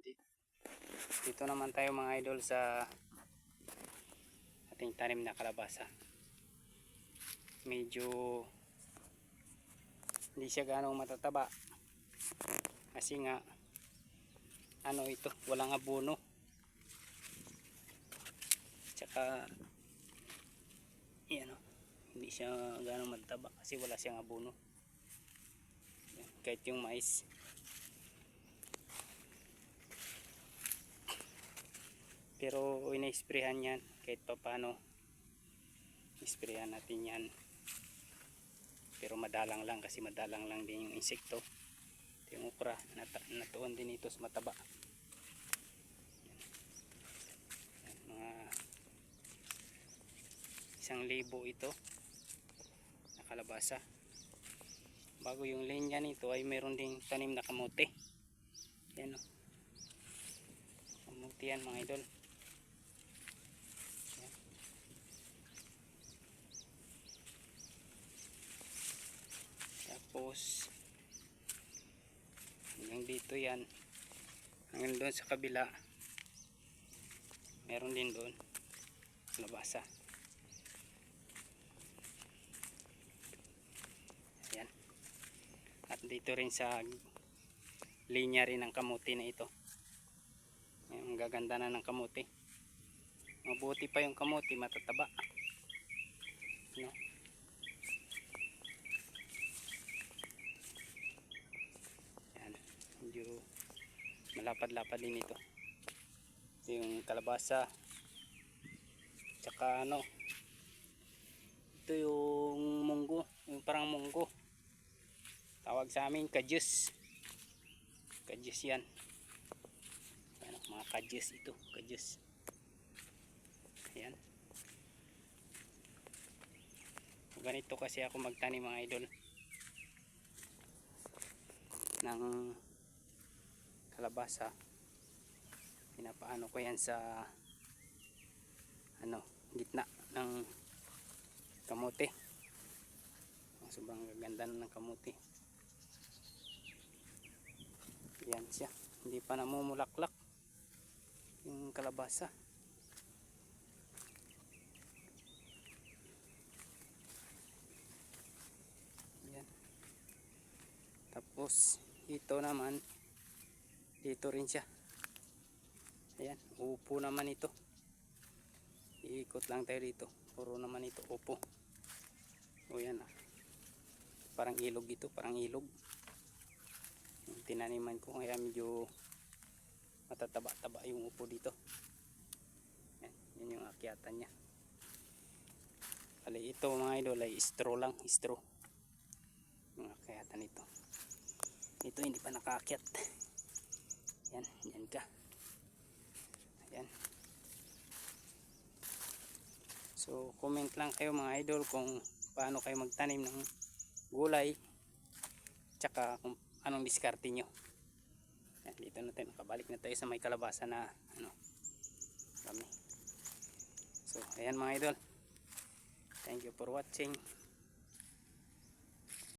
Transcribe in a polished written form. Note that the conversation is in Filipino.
Dito naman tayo mga idol sa ating tanim na kalabasa. Medyo hindi siya ganong matataba kasi nga ito, walang abono. Tsaka hindi siya ganong matataba kasi wala siyang abono. Kahit yung mais. Pero ina-sprayhan yan kahit pa paano. Isprayan natin yan. Pero madalang lang kasi madalang lang din yung insekto. Ito yung okra. Natuon din ito sa mataba. Yan, mga 1,000 ito na kalabasa. Bago yung linya nito ay meron ding tanim na kamote. Yan o. Kamote yan mga idol. Tapos hanggang dito yan, hanggang doon sa kabila meron din doon kalabasa. Ayan. At dito rin sa linya rin ng kamuti na ito. Ang gaganda na ng kamuti. Mabuti pa yung kamuti, matataba, no? Medyo malapad-lapad din ito. Yung kalabasa tsaka ito yung munggo, yung parang munggo, tawag sa amin kadyus. Kadyus yan. Mga kadyus ito, kadyus. Ayan. Ganito kasi ako magtanim mga idol ng kalabasa. Pinapaano ko yan sa gitna ng kamote. Sobrang gaganda ng kamote. Yan siya, hindi pa namumulaklak yung kalabasa. Yan. Tapos ito naman, dito rin siya. Ayan, upo naman ito. Iikot lang tayo dito. Puro naman ito upo. O yan parang ilog ito, parang ilog. Yung tinaniman ko kaya medyo matataba-taba yung upo dito. Yan yung akyatan niya. Kali ito mga idol ay straw lang, straw. Yung akyatan ito. Ito hindi pa nakaakyat. Yan, yan ka. Ayan. So comment lang kayo mga idol kung paano kayo magtanim ng gulay, tsaka kung anong diskarte nyo. Yan, dito na tayo, nakabalik na tayo sa may kalabasa na kami. So ayan mga idol, thank you for watching.